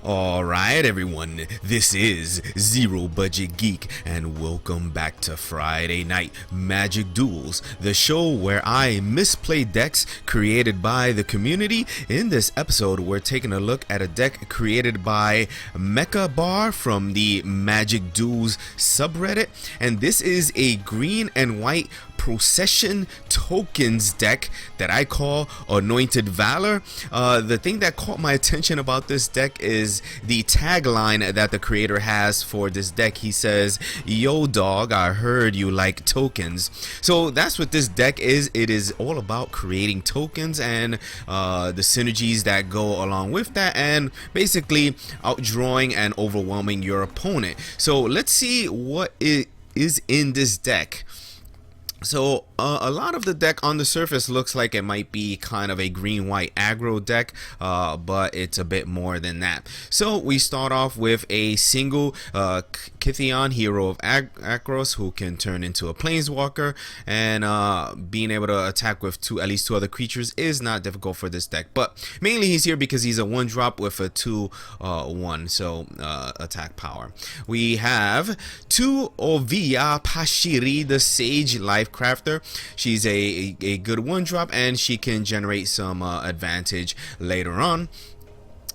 Alright everyone, this is ZeroBudgetGeek and welcome back to Friday Night Magic Duels, the show where I misplay decks created by the community. In this episode, we're taking a look at a deck created by Mekabar from the Magic Duels Subbreddit, and this is a green and white procession tokens deck that I call Anointed Valor. The thing that caught my attention about this deck is the tagline that the creator has for this deck. He says, "Yo dog, I heard you like tokens." So that's what this deck is. It is all about creating tokens and the synergies that go along with that, and basically outdrawing and overwhelming your opponent. So let's see what is in this deck. So a lot of the deck on the surface looks like it might be kind of a green-white aggro deck, but it's a bit more than that. So we start off with a single Kytheon, hero of Akros, who can turn into a planeswalker, and being able to attack with at least two other creatures is not difficult for this deck. But mainly he's here because he's a 1-drop with a 2/1, so attack power. We have 2 Ovia Pashiri, the Sage Life Crafter. She's a good 1-drop, and she can generate some advantage later on.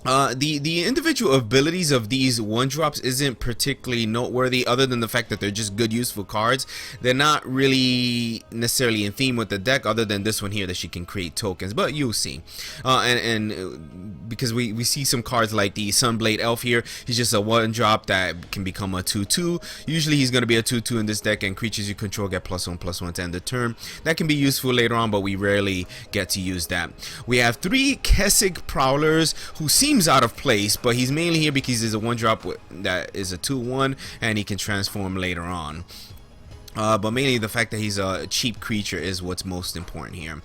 The individual abilities of these 1-drops isn't particularly noteworthy, other than the fact that they're just good, useful cards. They're not really necessarily in theme with the deck, other than this one here that she can create tokens, but you'll see. Because we see some cards like the Sunblade Elf here. He's just a 1-drop that can become a 2/2. Usually he's going to be a 2/2 in this deck, and creatures you control get +1/+1 to end the turn. That can be useful later on, but we rarely get to use that. We have 3 Kessig Prowlers, who seems out of place, but he's mainly here because he's a 1-drop that is a 2/1, and he can transform later on. But mainly the fact that he's a cheap creature is what's most important here.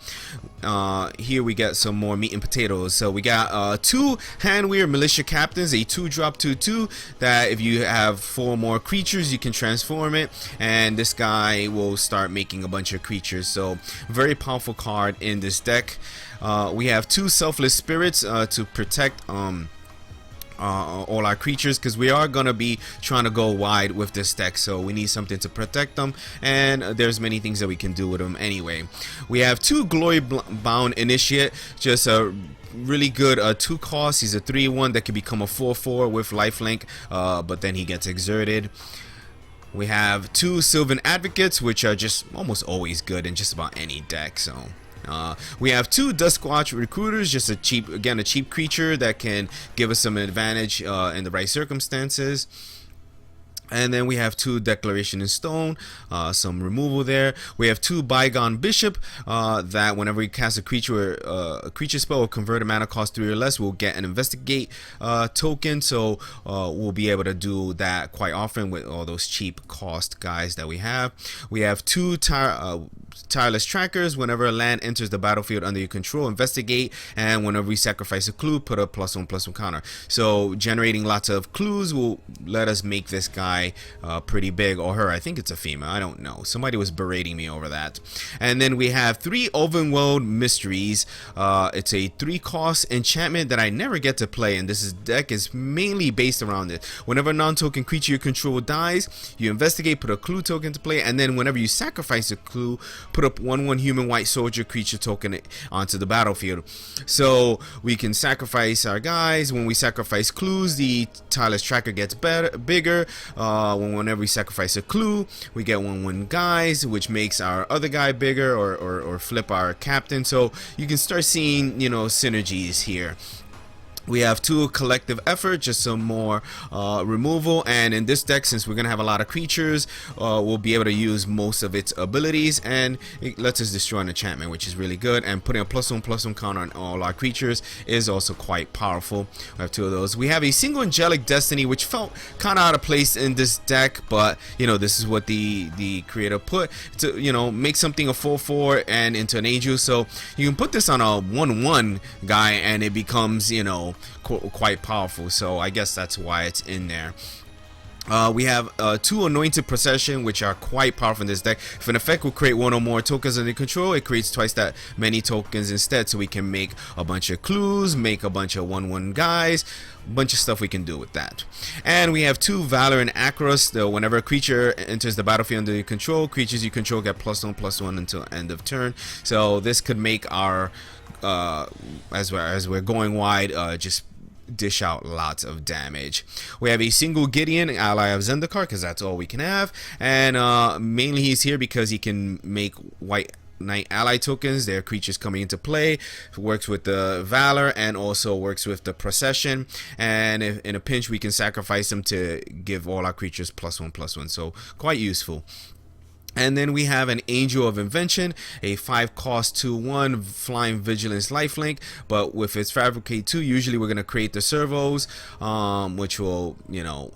Here we get some more meat and potatoes. So we got 2 Handweir Militia Captains, a 2-drop 2/2 that if you have 4 more creatures you can transform it, and this guy will start making a bunch of creatures. So very powerful card in this deck. We have 2 Selfless Spirits to protect all our creatures, because we are going to be trying to go wide with this deck, so we need something to protect them, and there's many things that we can do with them anyway. We have 2 Glory Bound Initiate, just a really good 2 cost. He's a 3/1 that can become a 4/4 with lifelink, but then he gets exerted. We have 2 Sylvan Advocates, which are just almost always good in just about any deck. So we have 2 Duskwatch Recruiters, just a cheap creature that can give us some advantage in the right circumstances. And then we have 2 Declaration in Stone, some removal there. We have 2 Bygone Bishop, that whenever we cast a creature spell or convert a mana cost 3 or less, we'll get an Investigate token. So we'll be able to do that quite often with all those cheap cost guys that we have. We have 2 Tireless Trackers. Whenever a land enters the battlefield under your control, investigate, and whenever we sacrifice a clue, put a +1/+1 counter. So generating lots of clues will let us make this guy pretty big, or her. I think it's a female, I don't know, somebody was berating me over that. And then we have 3 Overworld Mysteries. It's a 3-cost enchantment that I never get to play, and this deck is mainly based around it. Whenever a non-token creature you control dies, you investigate, put a clue token to play, and then whenever you sacrifice a clue, put up 1/1 human white soldier creature token onto the battlefield. So we can sacrifice our guys. When we sacrifice clues, the Tireless Tracker gets bigger. Whenever we sacrifice a clue, we get 1/1 guys, which makes our other guy bigger, or flip our captain. So you can start seeing, synergies here. We have 2 Collective Effort, just some more removal, and in this deck, since we're gonna have a lot of creatures, we'll be able to use most of its abilities, and it lets us destroy an enchantment, which is really good, and putting a +1/+1 counter on all our creatures is also quite powerful. We have 2 of those. We have a single Angelic Destiny, which felt kind of out of place in this deck, but this is what the creator put to make something a 4/4 and into an angel. So you can put this on a 1/1 guy, and it becomes quite powerful. So I guess that's why it's in there. We have two Anointed Procession, which are quite powerful in this deck. If an effect will create one or more tokens under control, it creates twice that many tokens instead. So we can make a bunch of clues, make a bunch of 1/1 guys, a bunch of stuff we can do with that. And we have two Valor and Akros. Whenever a creature enters the battlefield under your control, creatures you control get +1/+1 until end of turn. So this could make our as we're going wide, just dish out lots of damage. We have a single Gideon, ally of Zendikar, because that's all we can have, and mainly he's here because he can make white knight ally tokens. Their creatures coming into play. Works with the Valor and also works with the Procession, and if in a pinch we can sacrifice them to give all our creatures +1/+1, so quite useful. And then we have an Angel of Invention, a 5-cost 2/1 flying vigilance lifelink, but with its Fabricate 2, usually we're going to create the servos, which will,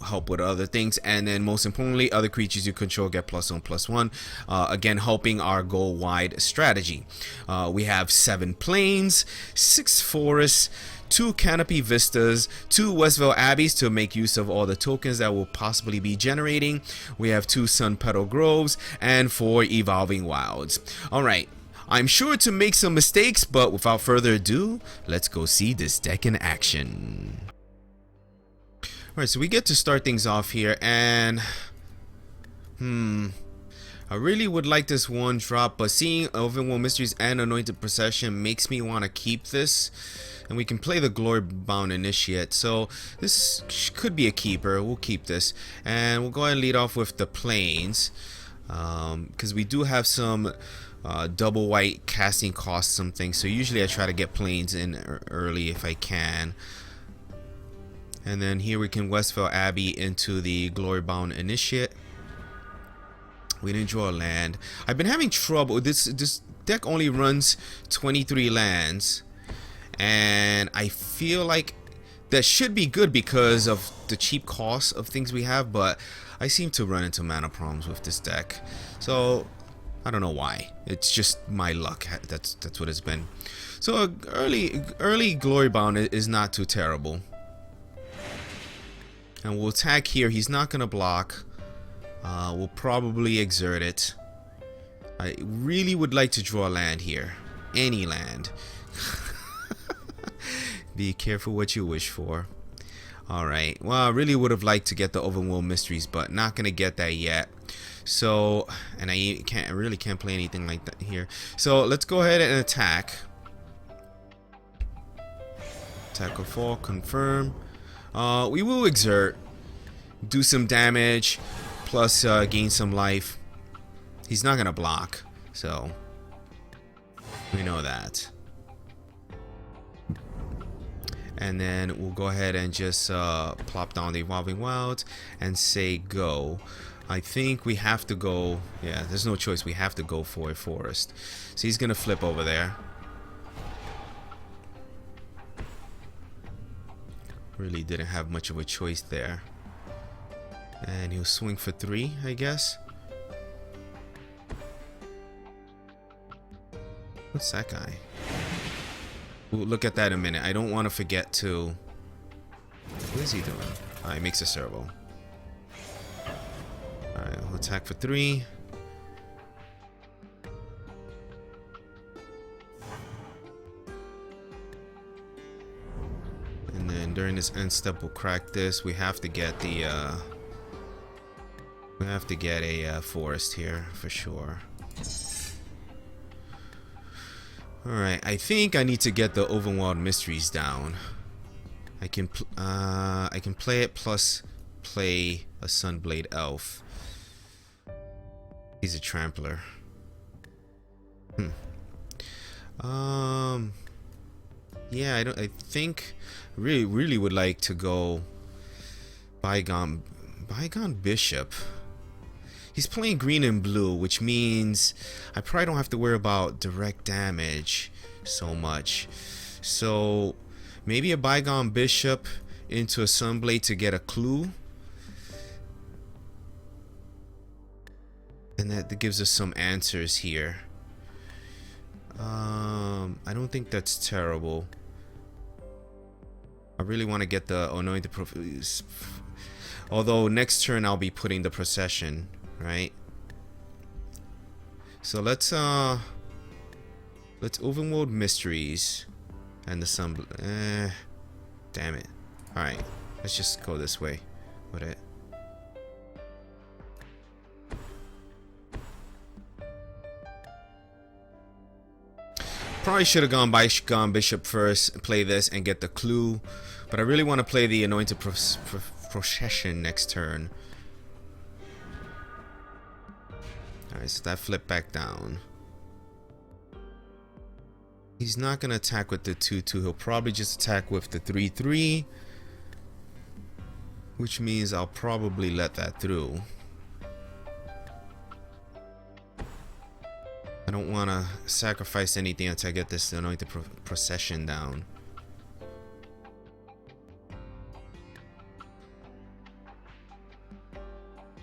help with other things. And then most importantly, other creatures you control get +1/+1, again helping our go wide strategy. We have 7 plains, 6 forests, 2 Canopy Vistas, 2 Westvale Abbeys to make use of all the tokens that will possibly be generating. We have 2 Sun Petal Groves and 4 Evolving Wilds. Alright, I'm sure to make some mistakes, but without further ado, let's go see this deck in action. Alright, so we get to start things off here, and I really would like this 1-drop, but seeing Overwhelmed Mysteries and Anointed Procession makes me want to keep this. And we can play the Glory-Bound Initiate, so this could be a keeper. We'll keep this, and we'll go ahead and lead off with the plains, because we do have some double white casting costs, some things. So usually I try to get plains in early if I can. And then here we can Westvale Abbey into the Glory-Bound Initiate. We didn't draw a land. I've been having trouble. This deck only runs 23 lands. And I feel like that should be good because of the cheap cost of things we have, but I seem to run into mana problems with this deck. So I don't know why. It's just my luck. That's what it's been. So early Glory Bound is not too terrible. And we'll attack here. He's not gonna block. We'll probably exert it. I really would like to draw land here. Any land. Be careful what you wish for. Alright, well, I really would have liked to get the Overwhelmed Mysteries, but not gonna get that yet. So, and I really can't play anything like that here. So let's go ahead and attack. Attack or fall, confirm. We will exert, do some damage, plus gain some life. He's not gonna block, so we know that. And then we'll go ahead and just plop down the Evolving Wilds and say go. I think we have to go. Yeah, there's no choice. We have to go for a forest. So he's gonna flip over there. Really didn't have much of a choice there. And he'll swing for 3, I guess. What's that guy? We'll look at that in a minute. I don't want to forget to... What is he doing? He makes a servo. Alright, we'll attack for 3. And then during this end step, we'll crack this. We have to get the... we have to get a forest here for sure. Alright, I think I need to get the Overwhelmed Mysteries down. I can play it plus play a Sunblade Elf. He's a trampler. Yeah, I think really would like to go Bygone Bishop. He's playing green and blue, which means I probably don't have to worry about direct damage so much. So maybe a Bygone Bishop into a Sunblade to get a clue. And that gives us some answers here. I don't think that's terrible. I really want to get the Anointed Although next turn I'll be putting the procession, right? So let's overworld mysteries and the sun. Damn it. All right, let's just go this way with it. Probably should have gone bishop first, play this and get the clue, but I really want to play the anointed procession next turn. Alright, so that flipped back down. He's not gonna attack with the 2-2, he'll probably just attack with the 3-3, which means I'll probably let that through. I don't want to sacrifice anything until I get this anointed procession down.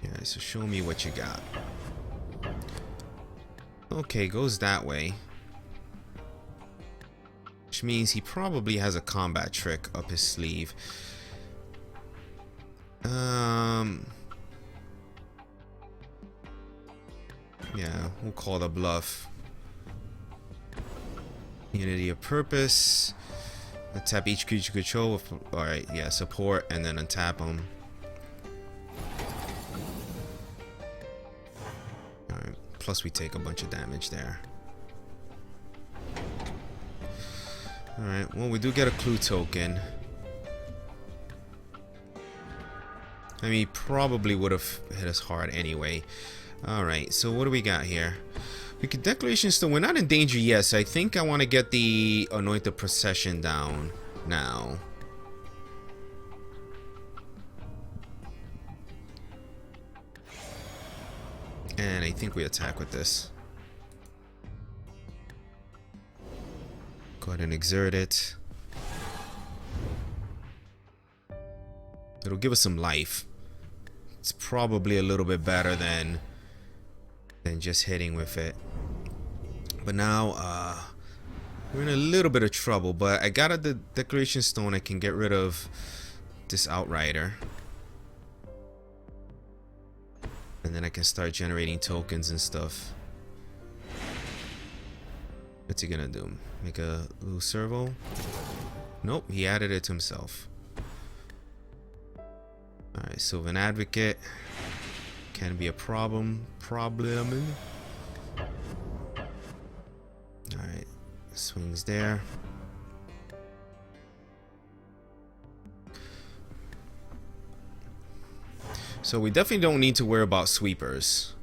Yeah, so show me what you got. Okay, goes that way. Which means he probably has a combat trick up his sleeve. Yeah, we'll call the bluff. Unity of purpose. Tap each creature you control with, alright, yeah, support, and then untap them. Alright, plus we take a bunch of damage there. Alright, well, we do get a clue token. I mean, he probably would have hit us hard anyway. Alright, so what do we got here? We could Declaration Stone. We're not in danger yet, so I think I want to get the Anointed Procession down now. And I think we attack with this. Go ahead and exert it. It'll give us some life. It's probably a little bit better than just hitting with it. But now we're in a little bit of trouble, but I got the Declaration Stone. I can get rid of this Outrider, and then I can start generating tokens and stuff. What's he gonna do? Make a little servo? Nope, he added it to himself. Alright, Sylvan Advocate can be a problem. Alright, swings there. So we definitely don't need to worry about sweepers.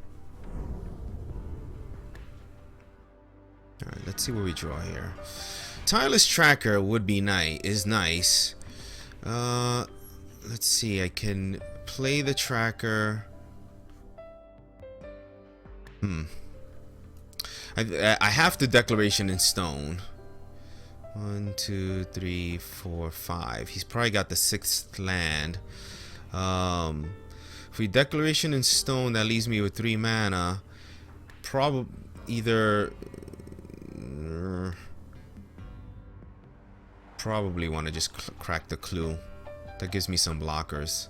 Alright, let's see what we draw here. Tireless Tracker would be nice. Let's see, I can play the tracker. I have the Declaration in Stone. 1, 2, 3, 4, 5. He's probably got the 6th land. If we Declaration in Stone, that leaves me with 3 mana. Probably want to just crack the clue. That gives me some blockers.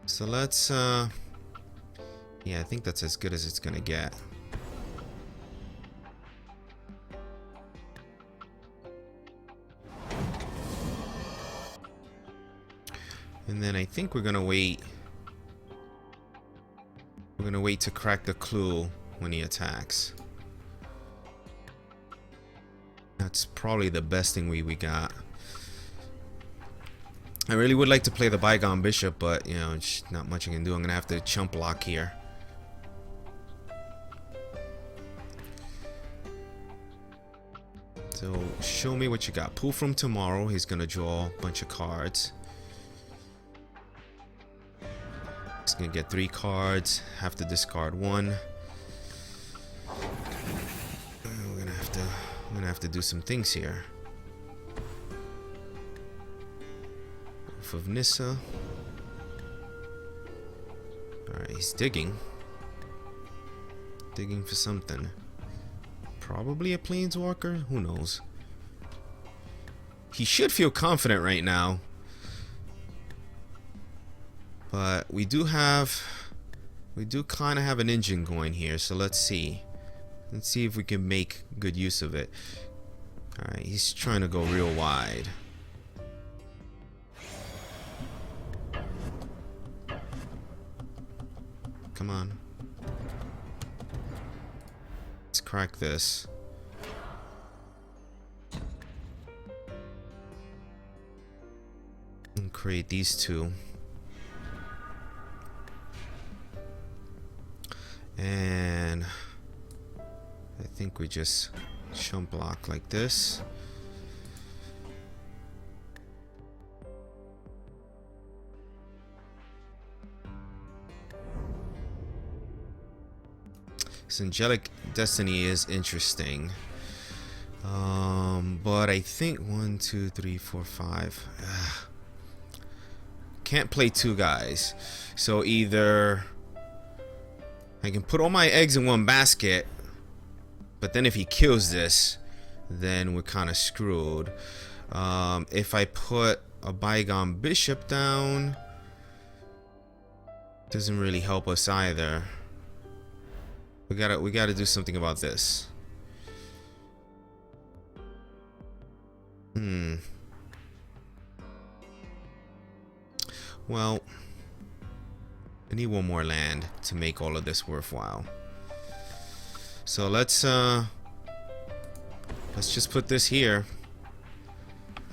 So let's yeah, I think that's as good as it's gonna get. And then I think we're gonna wait. We're gonna wait to crack the clue when he attacks. That's probably the best thing we got. I really would like to play the Bygone Bishop, but you know, it's not much I can do. I'm gonna have to chump block here. So show me what you got. Pull from tomorrow. He's gonna draw a bunch of cards. He's gonna get 3 cards. Have to discard 1. We're gonna have to do some things here. Off of Nissa. Alright, he's digging. Digging for something. Probably a Planeswalker? Who knows? he should feel confident right now. But we do kind of have an engine going here, so let's see. Let's see if we can make good use of it. Alright, he's trying to go real wide. Come on. Let's crack this. And create these two. And I think we just chump block like this. This Angelic Destiny is interesting. But I think 1, 2, 3, 4, 5. Can't play two guys. So either I can put all my eggs in one basket, but then if he kills this, then we're kind of screwed. If I put a bygone bishop down, doesn't really help us either. We gotta do something about this. Well, I need one more land to make all of this worthwhile. So let's just put this here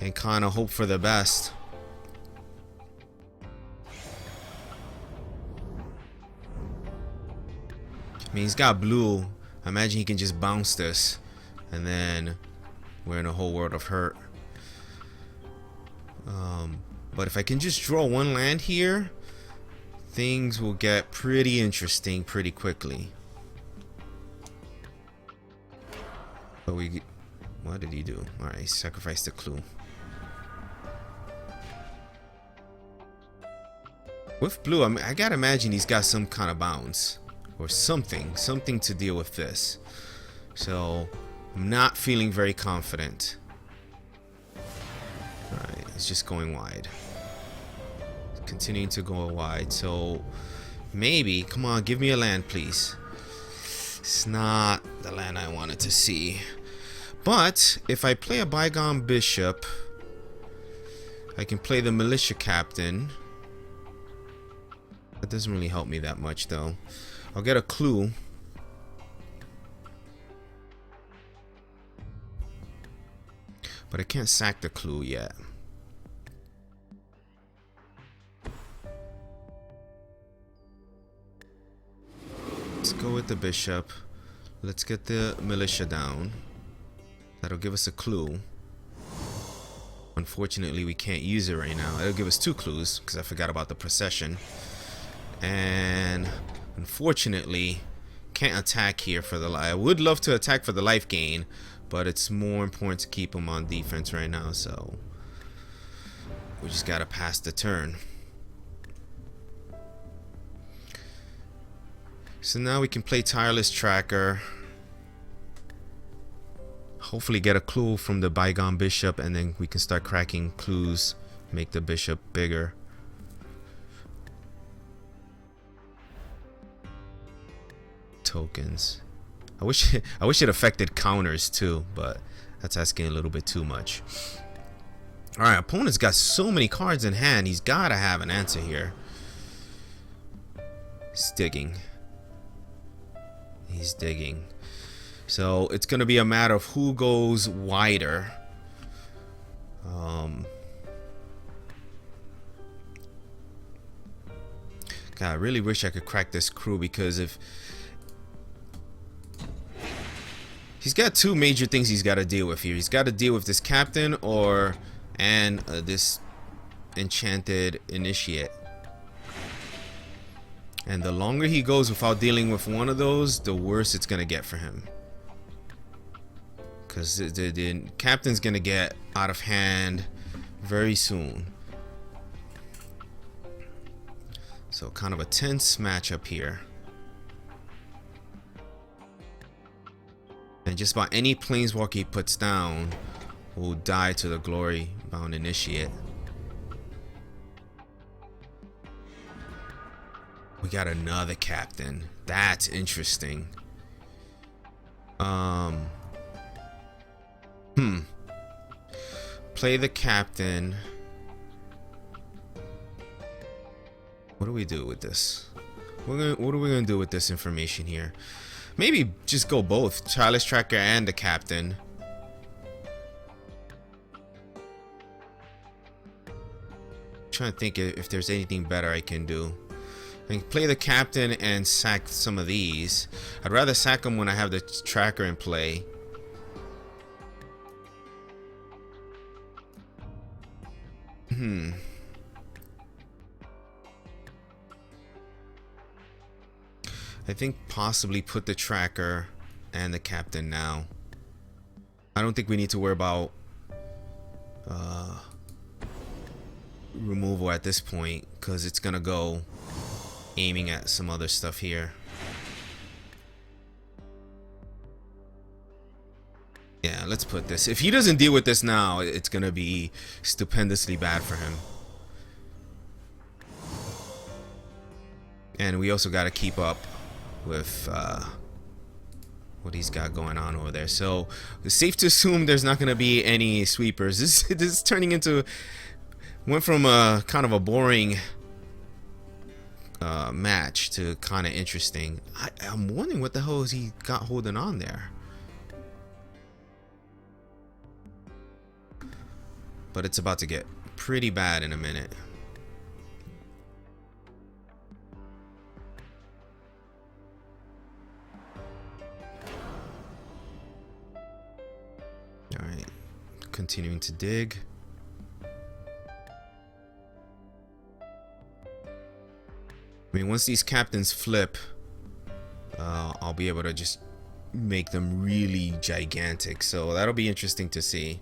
and kind of hope for the best. I mean, he's got blue. I imagine he can just bounce this, and then we're in a whole world of hurt. But if I can just draw one land here, things will get pretty interesting pretty quickly. But what did he do? Alright, he sacrificed the clue. With blue, I gotta imagine he's got some kind of bounce or something to deal with this. So I'm not feeling very confident. Alright, it's just going wide. Continuing to go wide. So maybe, come on, give me a land, please. It's not the land I wanted to see. But if I play a bygone bishop, I can play the militia captain. That doesn't really help me that much though. I'll get a clue. But I can't sack the clue yet. Let's go with the bishop. Let's get the militia down. That'll give us a clue. Unfortunately, we can't use it right now. It'll give us two clues because I forgot about the procession. And unfortunately, can't attack here for the life. I would love to attack for the life gain, but it's more important to keep him on defense right now. So we just gotta pass the turn. So now we can play Tireless Tracker. Hopefully get a clue from the bygone bishop, and then we can start cracking clues, make the bishop bigger. Tokens. I wish it affected counters too, but that's asking a little bit too much. Alright, opponent's got so many cards in hand, he's gotta have an answer here. He's digging. He's digging. So it's gonna be a matter of who goes wider. God, I really wish I could crack this crew, because if he's got two major things he's got to deal with here. He's got to deal with this captain and this enchanted initiate. And the longer he goes without dealing with one of those, the worse it's gonna get for him. Because the captain's gonna get out of hand very soon. So kind of a tense matchup here. And just about any planeswalker he puts down will die to the glory bound initiate. We got another captain. That's interesting. Play the captain. What do we do with this? What are we gonna do with this information here? Maybe just go both, Chalice Tracker and the captain. Trying to think if there's anything better I can do. I can play the captain and sack some of these. I'd rather sack them when I have the tracker in play. I think possibly put the tracker and the captain now. I don't think we need to worry about removal at this point, because it's gonna go aiming at some other stuff here. Yeah, let's put this. If he doesn't deal with this now, it's gonna be stupendously bad for him. And we also got to keep up with what he's got going on over there. So it's safe to assume there's not going to be any sweepers. This is turning into, went from a kind of a boring match to kind of interesting. I'm wondering what the hell is he got holding on there. But it's about to get pretty bad in a minute. Alright, continuing to dig. I mean, once these captains flip, I'll be able to just make them really gigantic. So that'll be interesting to see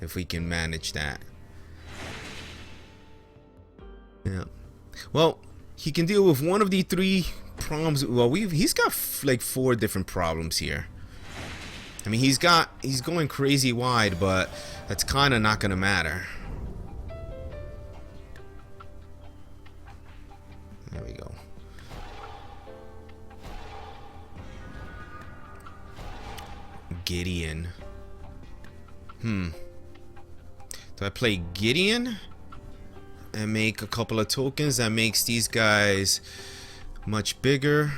if we can manage that. Yeah. Well, he can deal with one of the three problems. Well, he's got like 4 different problems here. I mean, he's going crazy wide, but that's kind of not gonna matter. There we go. Gideon. Do I play Gideon and make a couple of tokens that makes these guys much bigger?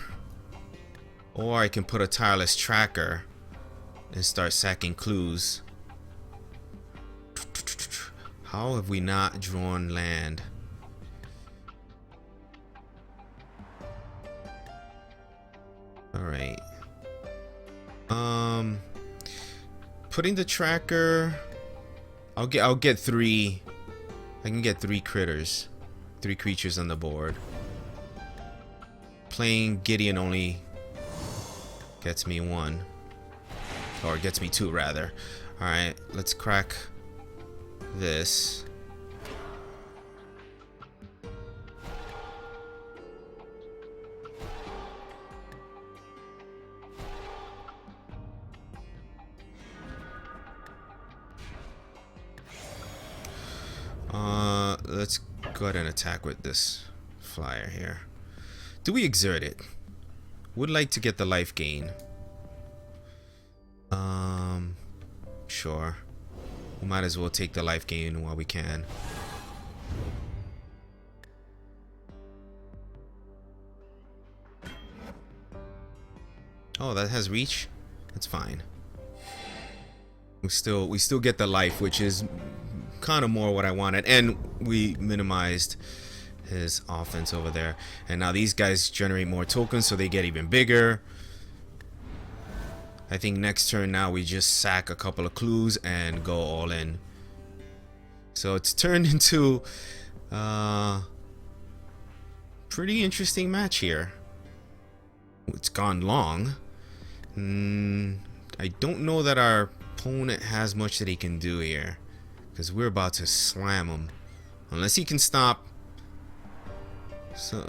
Or I can put a tireless tracker and start sacking clues. How have we not drawn land? Alright. Putting the tracker, I'll get 3. I can get 3 critters, 3 creatures on the board. Playing Gideon only gets me 1, or gets me 2 rather. All right, let's crack this. Let's go ahead and attack with this flyer here. Do we exert it? Would like to get the life gain. Sure. We might as well take the life gain while we can. Oh, that has reach? That's fine. We still get the life, which is kind of more what I wanted, and we minimized his offense over there. And now these guys generate more tokens, so they get even bigger. I think next turn now we just sack a couple of clues and go all in. So it's turned into pretty interesting match here. It's gone long. I don't know that our opponent has much that he can do here, because we're about to slam him. Unless he can stop. So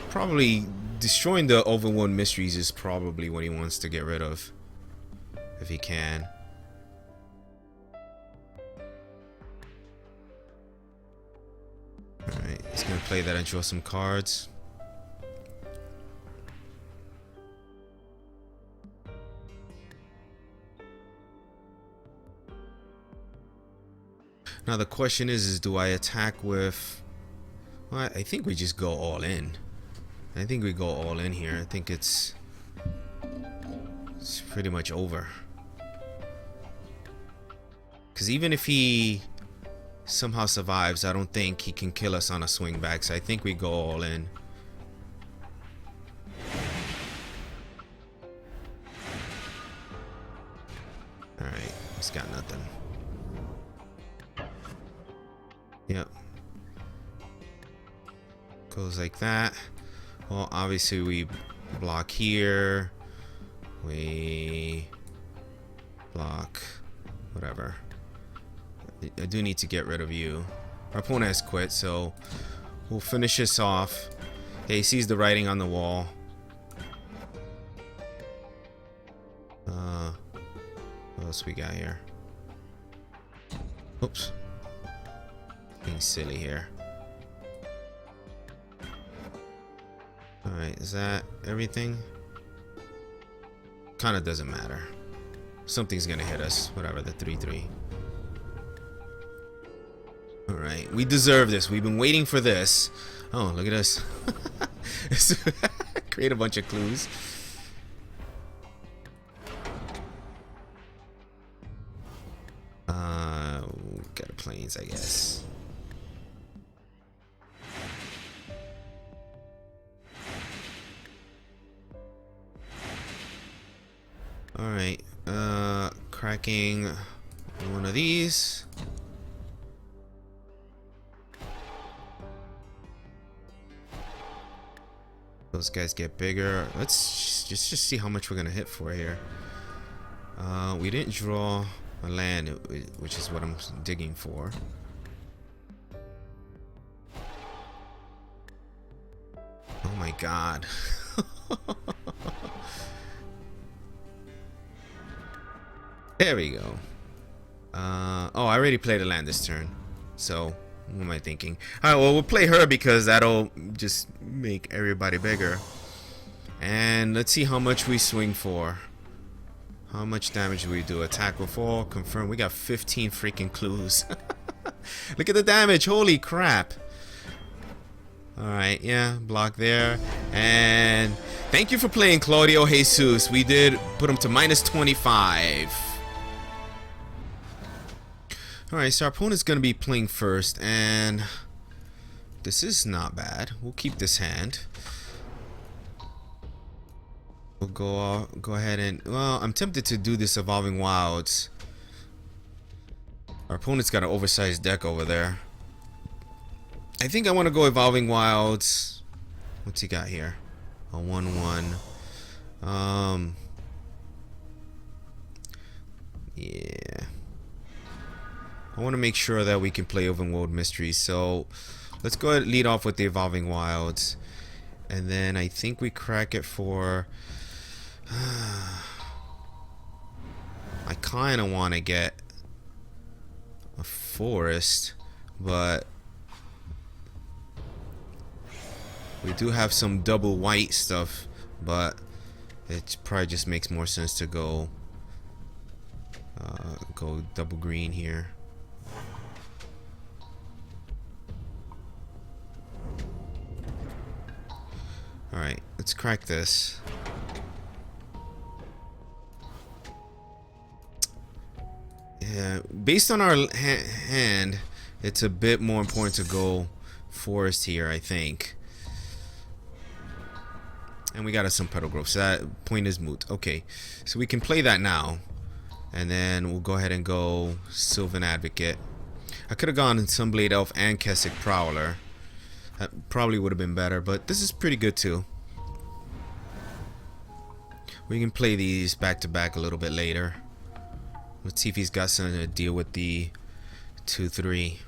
probably destroying the overworld mysteries is probably what he wants to get rid of, if he can. gonna play that and draw some cards. Now the question is do I attack with... Well, I think we just go all in. I think we go all in here. I think it's pretty much over. Because even if he somehow survives, I don't think he can kill us on a swing back. So I think we go all in. Alright, he's got nothing. Yep. Goes like that. Well, obviously we block here. We block whatever. I do need to get rid of you. Our opponent has quit, so we'll finish this off. Okay, he sees the writing on the wall. What else we got here? Oops. Being silly here. Alright, is that everything? Kinda doesn't matter. Something's gonna hit us. Whatever, the 3-3. Alright, we deserve this. We've been waiting for this. Oh, look at us. Create a bunch of clues. Got a planes, I guess. Alright, cracking one of these. Those guys get bigger. Let's just see how much we're gonna hit for here. We didn't draw a land, which is what I'm digging for. Oh my god. There we go. Oh, I already played a land this turn. So, what am I thinking? Alright, well, we'll play her because that'll just make everybody bigger. And let's see how much we swing for. How much damage do we do? Attack with all, confirm. We got 15 freaking clues. Look at the damage. Holy crap. Alright, yeah, block there. And thank you for playing, Claudio Jesus. We did put him to -25. Alright, so our opponent's going to be playing first. And this is not bad. We'll keep this hand. We'll go ahead and... Well, I'm tempted to do this Evolving Wilds. Our opponent's got an oversized deck over there. I think I want to go Evolving Wilds. What's he got here? A 1/1. Yeah. I want to make sure that we can play Overworld Mysteries. So let's go ahead and lead off with the Evolving Wilds. And then I think we crack it for... I kind of want to get a forest, but we do have some double white stuff, but it probably just makes more sense to go double green here. Alright, let's crack this. Yeah, based on our hand, it's a bit more important to go forest here, I think. And we got us some Petal Growth, so that point is moot. Okay, so we can play that now. And then we'll go ahead and go Sylvan Advocate. I could have gone in Sunblade Elf and Kessick Prowler. That probably would have been better, but this is pretty good too. We can play these back to back a little bit later. Let's see if he's got something to deal with the 2-3.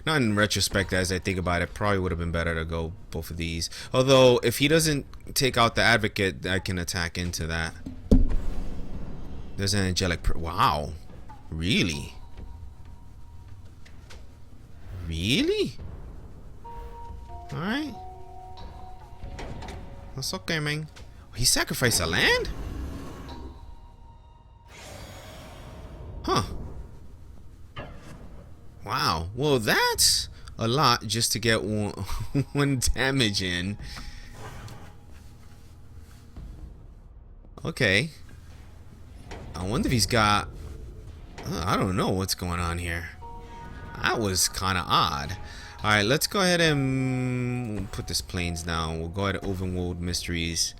Now in retrospect, as I think about it, probably would have been better to go both of these. Although, if he doesn't take out the Advocate, I can attack into that. There's an Angelic... Wow. Really? Really? Alright. That's okay, man. He sacrificed a land? Huh. Wow. Well, that's a lot just to get one damage in. Okay. I wonder if he's got... I don't know what's going on here. That was kind of odd. Alright, let's go ahead and put this plains down. We'll go ahead and Overworld Mysteries.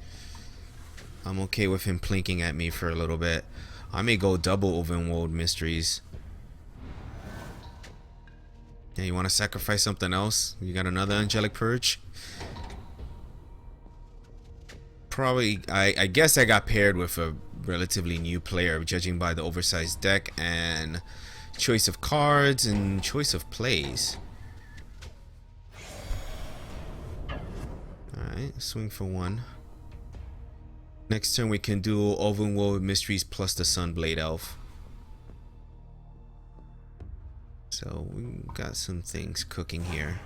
I'm okay with him plinking at me for a little bit. I may go double Overworld Mysteries. Yeah, you want to sacrifice something else? You got another Angelic Purge? Probably, I guess I got paired with a relatively new player, judging by the oversized deck and choice of cards and choice of plays. Alright, swing for one. Next turn we can do Overworld Mysteries plus the Sunblade Elf. So we got some things cooking here.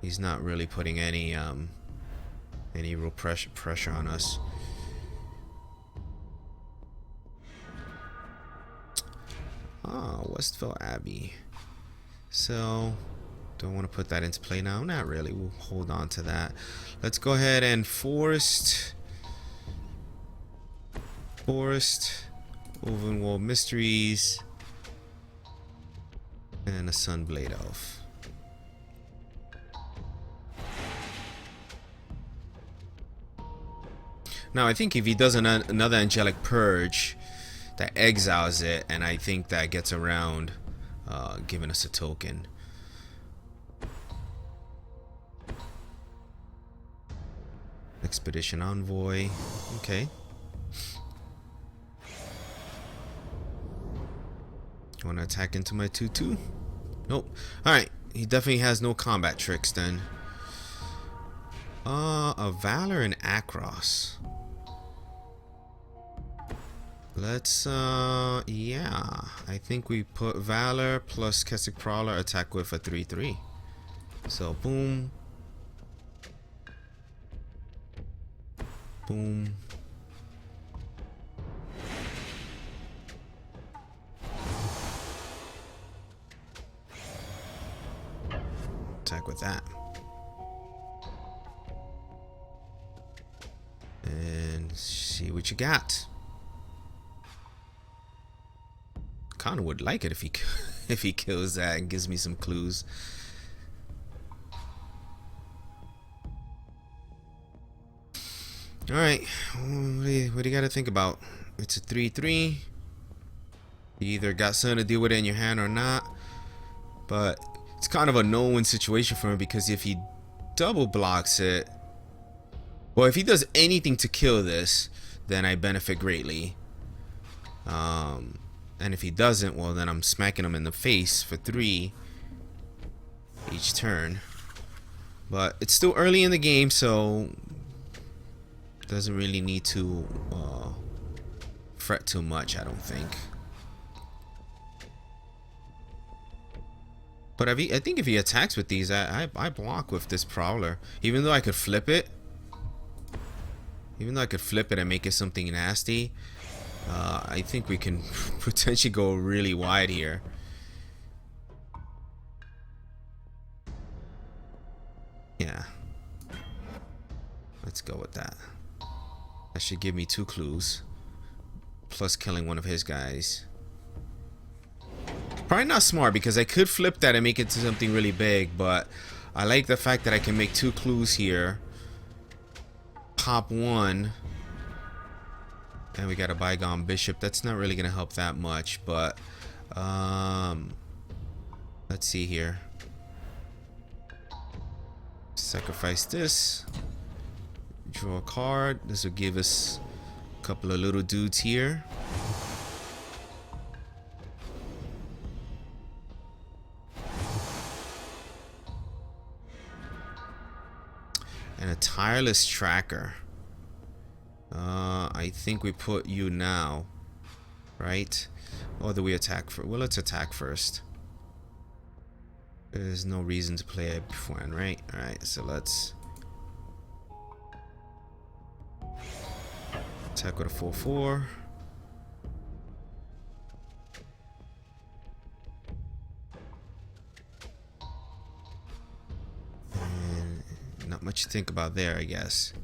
He's not really putting any real pressure on us. Ah, Westville Abbey. So, do I want to put that into play now? Not really. We'll hold on to that. Let's go ahead and Forest, Overworld Mysteries, and a Sunblade Elf. Now, I think if he does another Angelic Purge, that exiles it, and I think that gets around giving us a token. Expedition Envoy. Okay. Want to attack into my 2/2? Nope. Alright. He definitely has no combat tricks then. A Valor and Akros. Let's, yeah. I think we put Valor plus Keswick Prowler, attack with a 3/3. So, boom. Boom. Attack with that. And see what you got. Kind of would like it if he if he kills that and gives me some clues. All right, what do you got to think about? It's a 3/3. You either got something to deal with it in your hand or not, but it's kind of a no-win situation for him because if he double blocks it, well, if he does anything to kill this, then I benefit greatly. And if he doesn't, well, then I'm smacking him in the face for 3 each turn. But it's still early in the game, so doesn't really need to fret too much, I don't think. But I think if he attacks with these, I block with this Prowler. Even though I could flip it. Even though I could flip it and make it something nasty. I think we can potentially go really wide here. Yeah. Let's go with that. That should give me 2 clues. Plus killing one of his guys. Probably not smart because I could flip that and make it to something really big, but I like the fact that I can make 2 clues here. Pop 1. And we got a Bygone Bishop. That's not really going to help that much, but let's see here. Sacrifice this. Draw a card. This will give us a couple of little dudes here. And a Tireless Tracker. I think we put you now, right? Or do we attack first? Well, let's attack first. There's no reason to play it beforehand, right? Alright, so let's attack with a 4/4. And not much to think about there, I guess.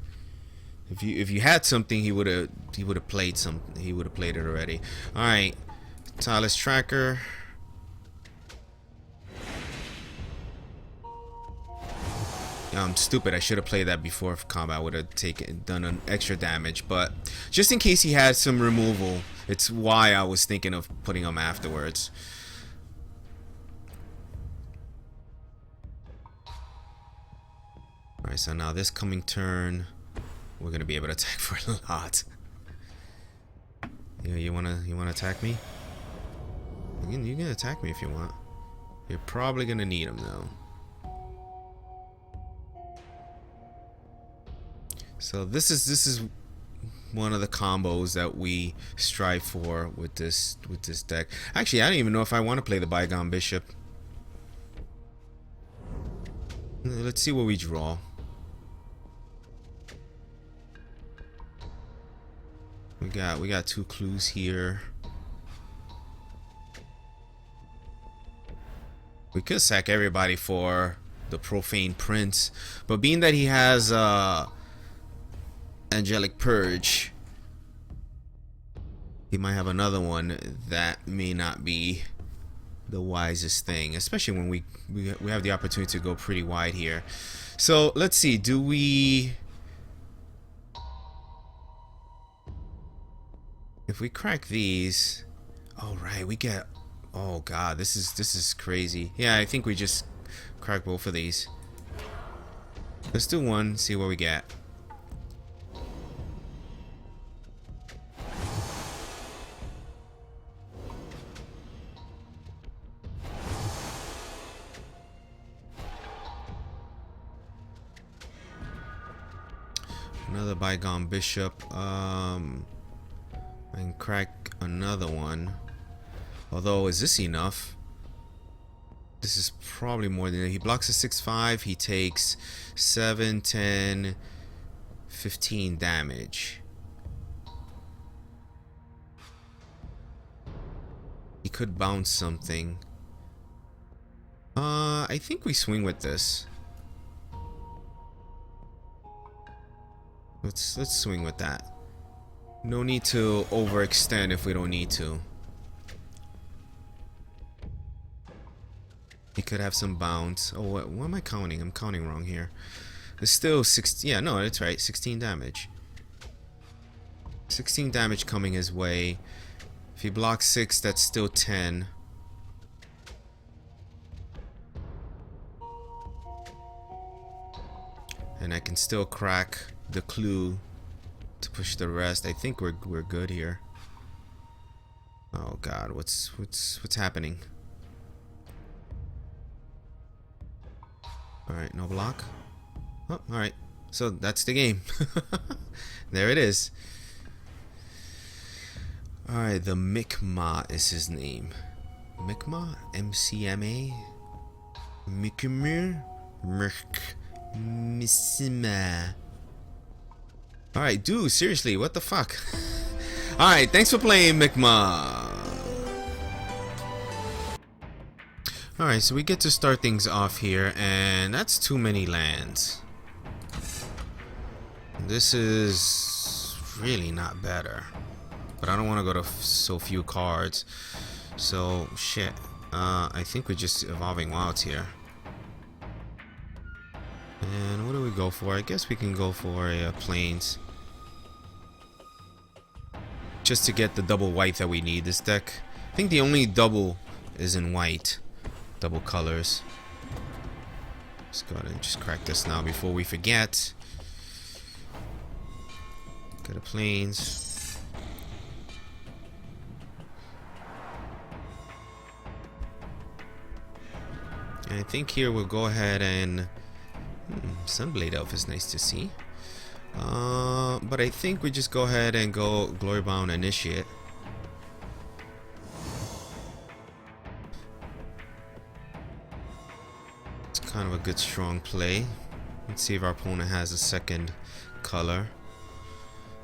If you had something, he would have played something. He would have played it already. All right, Tireless Tracker. I'm stupid. I should have played that before combat. Would have done an extra damage, but just in case he had some removal, it's why I was thinking of putting him afterwards. All right, so now this coming turn, we're gonna be able to attack for a lot. Yeah, you wanna attack me? You can attack me if you want. You're probably gonna need him though. So this is one of the combos that we strive for with this deck. Actually, I don't even know if I want to play the Bygone Bishop. Let's see what we draw. We got two clues here. We could sack everybody for the Profane Prince, but being that he has Angelic Purge, he might have another one that may not be the wisest thing, especially when we have the opportunity to go pretty wide here. So let's see, do we, if we crack these, all right, we get, oh god, this is crazy. Yeah, I think we just crack both of these. Let's do one, see what we get. Another Bygone Bishop. I can crack another one. Although, is this enough? This is probably more than, he blocks a 6/5. He takes 7, 10, 15 damage. He could bounce something. I think we swing with this. Let's swing with that. No need to overextend if we don't need to. He could have some bounce. Oh, what am I counting? I'm counting wrong here. It's still 6. Yeah, no, that's right. 16 damage. 16 damage coming his way. If he blocks 6, that's still 10. And I can still crack the clue to push the rest. I think we're good here. Oh god, what's happening? All right, no block. Oh, all right. So that's the game. There it is. All right, the Mekma is his name. Mekma, MCMA, Mikimir, Merk, Missima. All right, dude, seriously, what the fuck? All right, thanks for playing, Mekma. All right, so we get to start things off here, and that's too many lands. This is really not better, but I don't want to go to so few cards. So shit, I think we're just evolving wilds here. And what do we go for? I guess we can go for a plains, just to get the double white that we need. This deck, I think the only double is in white, double colors. Let's go ahead and just crack this now before we forget. Go to plains. And I think here we'll go ahead and Sunblade Elf is nice to see. But I think we just go ahead and go Glorybound Initiate. kind of a good strong play. Let's see if our opponent has a second color.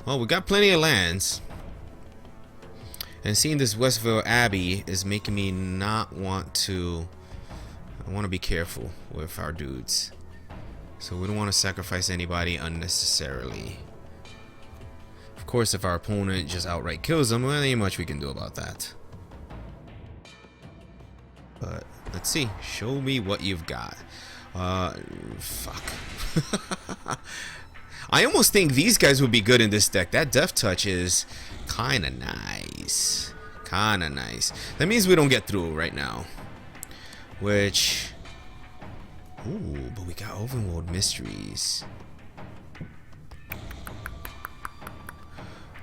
Well, we got plenty of lands. And seeing this Westville Abbey is making me not want to... I want to be careful with our dudes. So we don't want to sacrifice anybody unnecessarily. Of course, if our opponent just outright kills them, well, there ain't much we can do about that. But let's see. Show me what you've got. Fuck. I almost think these guys would be good in this deck. That Death Touch is kind of nice. Kind of nice. That means we don't get through right now. Which... Ooh, but we got Overworld Mysteries.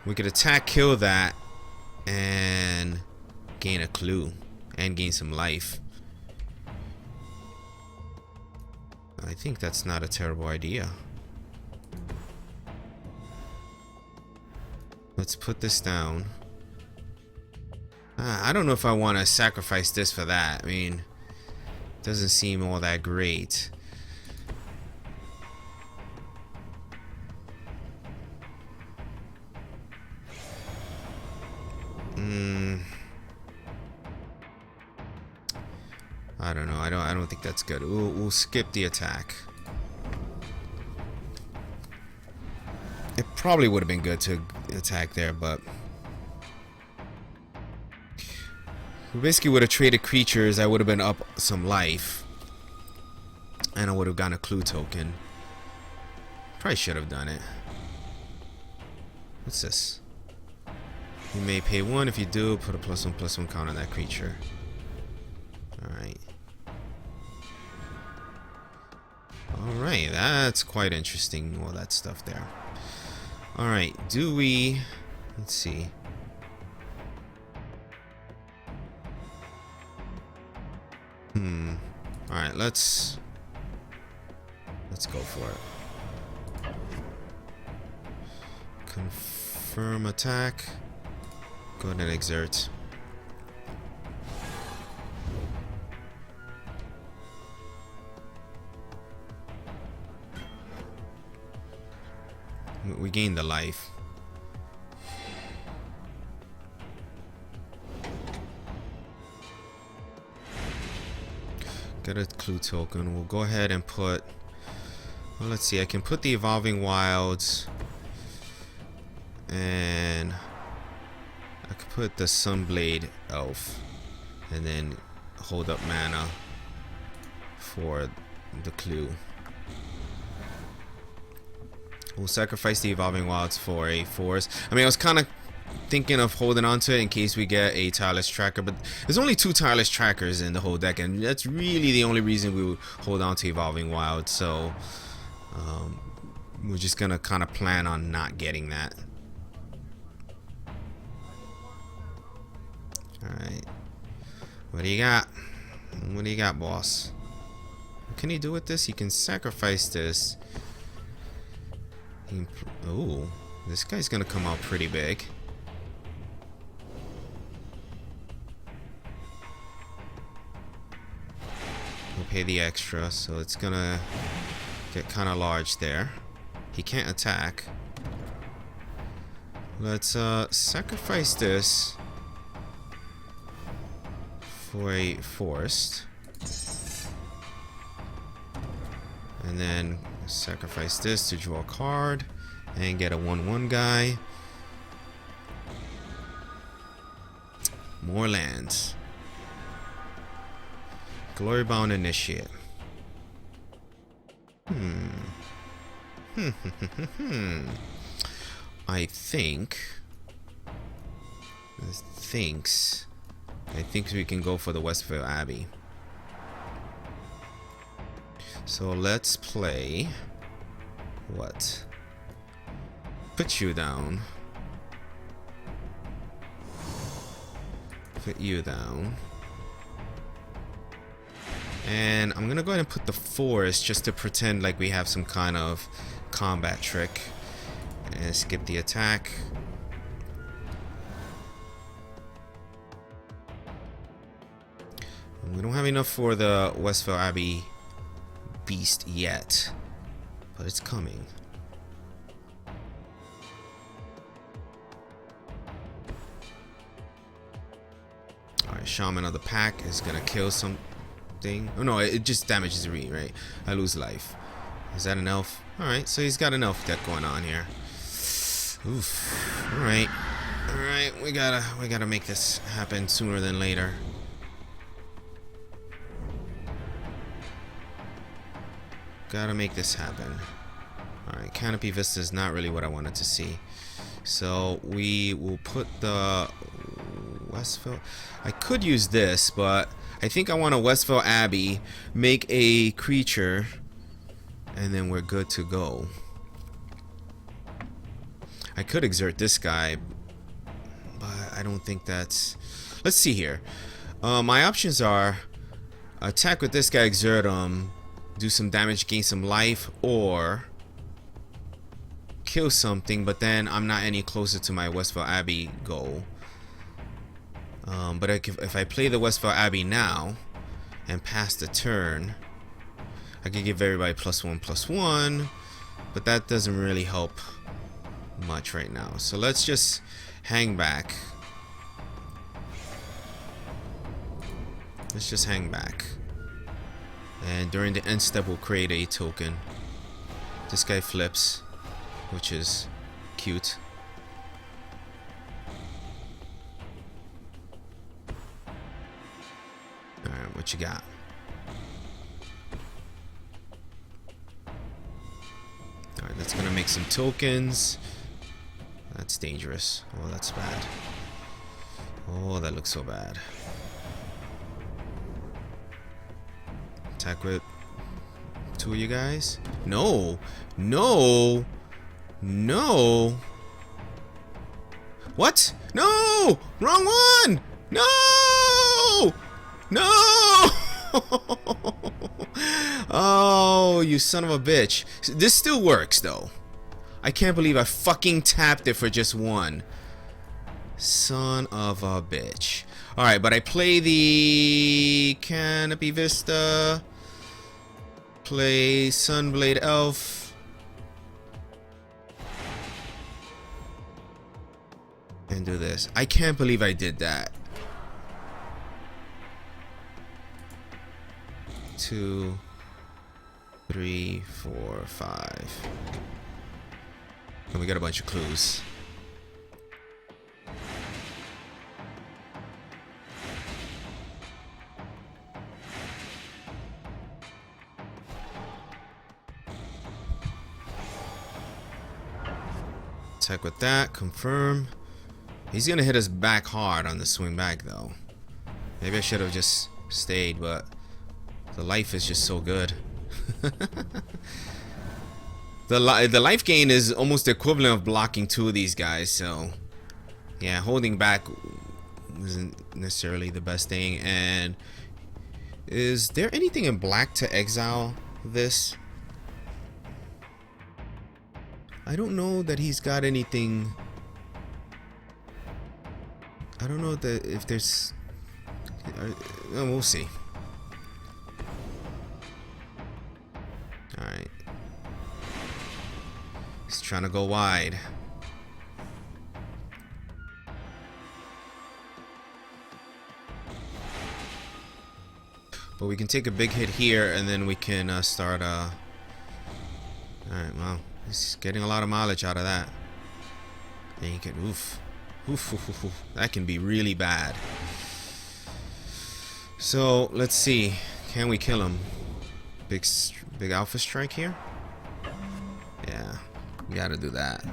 We could attack, kill that, and gain a clue. And gain some life. I think that's not a terrible idea. Let's put this down. I don't know if I want to sacrifice this for that. I mean, it doesn't seem all that great. I don't know. I don't think that's good. We'll skip the attack. It probably would have been good to attack there, but we basically would have traded creatures. I would have been up some life, and I would have gotten a clue token. Probably should have done it. What's this? You may pay 1. If you do, put a +1/+1 count on that creature. Alright. Alright, that's quite interesting, all that stuff there. Alright, do we... Let's see. Alright, let's go for it. Confirm attack. Go ahead and exert. We gained the life. Get a clue token. We'll go ahead and put... Well, let's see. I can put the Evolving Wilds. And... I could put the Sunblade Elf. And then hold up mana for the clue. We'll sacrifice the Evolving Wilds for a forest. I mean, I was kind of thinking of holding on to it in case we get a Tireless Tracker, but there's only 2 Tireless Trackers in the whole deck, and that's really the only reason we would hold on to Evolving Wilds. So we're just gonna kind of plan on not getting that. Alright, what do you got? What do you got, boss? What can he do with this? He can sacrifice this. Oh, this guy's gonna come out pretty big. We'll pay the extra, so it's gonna get kind of large there. He can't attack. Let's sacrifice this for a forest. And then sacrifice this to draw a card and get a 1/1 guy. More lands. Glorybound Initiate. I think we can go for the Westville Abbey. So let's play what? Put you down. Put you down. And I'm gonna go ahead and put the forest just to pretend like we have some kind of combat trick. And skip the attack. We don't have enough for the Westville Abbey beast yet, but it's coming. Alright, Shaman of the Pack is gonna kill something. Oh no, it just damages me, right? I lose life. Is that an elf? Alright, so he's got an elf deck going on here. Oof. Alright. Alright, we gotta make this happen sooner than later. Gotta make this happen. Alright, Canopy Vista is not really what I wanted to see. So we will put the Westville. I could use this, but I think I want a Westville Abbey, make a creature, and then we're good to go. I could exert this guy, but I don't think that's... Let's see here. My options are attack with this guy, exert him, do some damage, gain some life, or kill something, but then I'm not any closer to my Westville Abbey goal. But if I play the Westville Abbey now and pass the turn, I could give everybody +1/+1, but that doesn't really help much right now. So let's just hang back. Let's just hang back. And during the end step, we'll create a token. This guy flips, which is cute. Alright, what you got? Alright, that's gonna make some tokens. That's dangerous. Oh, that's bad. Oh, that looks so bad. Attack with two of you guys? No! No! No! What? No! Wrong one! No! No! Oh, you son of a bitch. This still works, though. I can't believe I fucking tapped it for just one. Son of a bitch. Alright, but I play the Canopy Vista. Play Sunblade Elf. And do this. I can't believe I did that. 2, 3, 4, 5. And we got a bunch of clues. Attack with that, confirm. He's gonna hit us back hard on the swing back though. Maybe I should have just stayed, but the life is just so good. The life gain is almost the equivalent of blocking two of these guys, so yeah, holding back isn't necessarily the best thing. And is there anything in black to exile this? I don't know that he's got anything. I don't know that if there's. We'll see. All right. He's trying to go wide. But we can take a big hit here, and then we can start. All right. Well. He's getting a lot of mileage out of that. And you can oof. That can be really bad. So let's see. Can we kill him? Big alpha strike here? Yeah. We gotta do that.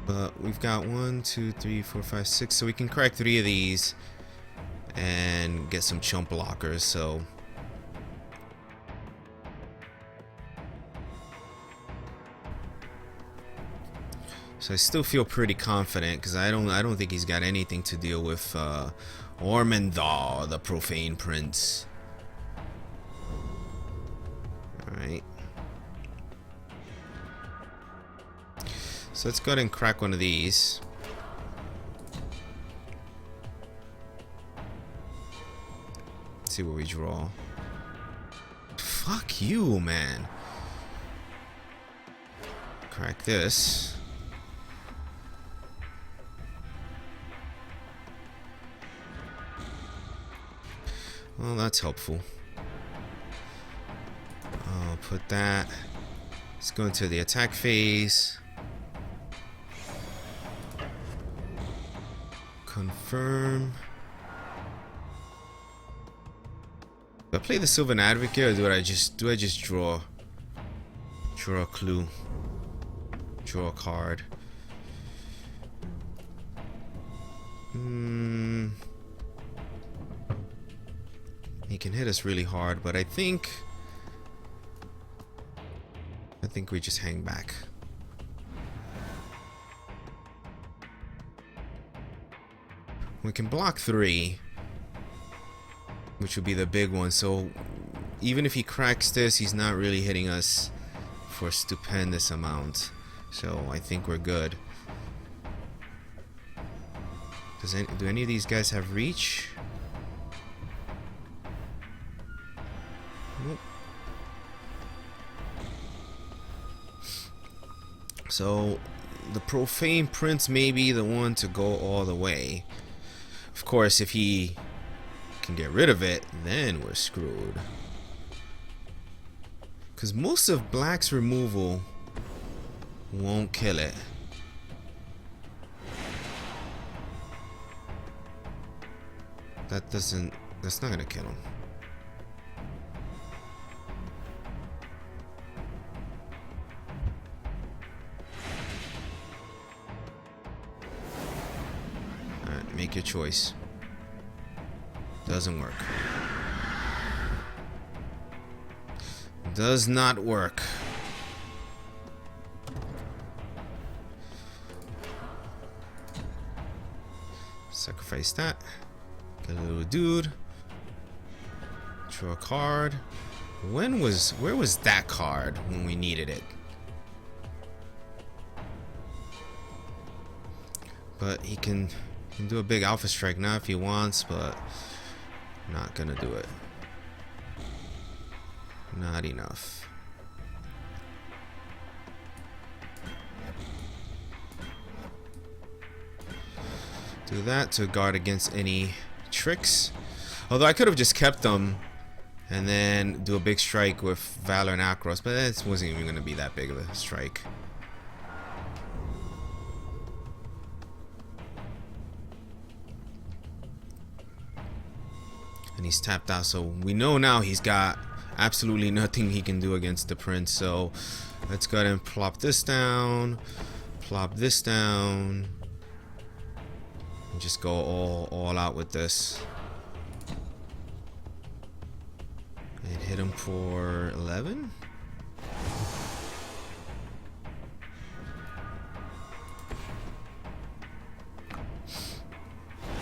But we've got 1, 2, 3, 4, 5, 6. So we can crack 3 of these and get some chump blockers. So I still feel pretty confident because I don't think he's got anything to deal with Ormenthal, the Profane Prince. Alright. So let's go ahead and crack one of these. Let's see what we draw. Fuck you, man. Crack this. Well, that's helpful. I'll put that. Let's go into the attack phase. Confirm. Do I play the Sylvan Advocate, or do I just draw a clue? Draw a card. He can hit us really hard, but I think we just hang back. We can block 3, which would be the big one. So even if he cracks this, he's not really hitting us for a stupendous amount. So I think we're good. Do any of these guys have reach? Nope. So the Profane Prince may be the one to go all the way. Of course, if he can get rid of it, then we're screwed. Because most of Black's removal won't kill it. That's not gonna kill him. Alright, make your choice. Doesn't work. Does not work. Sacrifice that. Get a little dude. Draw a card. Where was that card when we needed it? But he can do a big alpha strike now if he wants, but not gonna do it. Not enough. Do that to guard against any tricks. Although I could have just kept them and then do a big strike with Valor and Akros, but it wasn't even going to be that big of a strike. And he's tapped out, so we know now he's got absolutely nothing he can do against the Prince. So let's go ahead and plop this down, plop this down, and just go all out with this. And hit him for 11.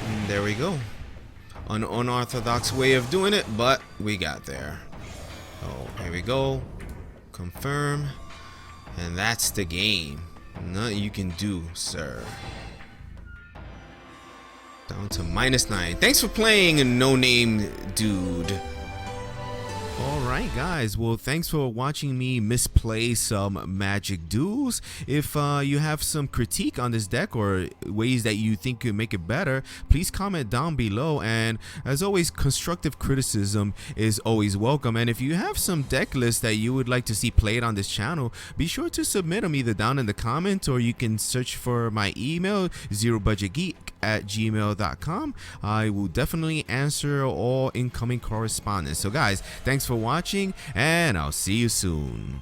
And there we go. An unorthodox way of doing it, but we got there. Oh, here we go. Confirm. And that's the game. Nothing you can do, sir. Down to -9. Thanks for playing, a no-name dude. Alright guys, well thanks for watching me misplay some Magic Duels. If you have some critique on this deck or ways that you think could make it better, please comment down below, and as always, constructive criticism is always welcome. And if you have some deck lists that you would like to see played on this channel, be sure to submit them either down in the comments, or you can search for my email, ZeroBudgetGeek@gmail.com. I will definitely answer all incoming correspondence. So guys, thanks for watching, and I'll see you soon.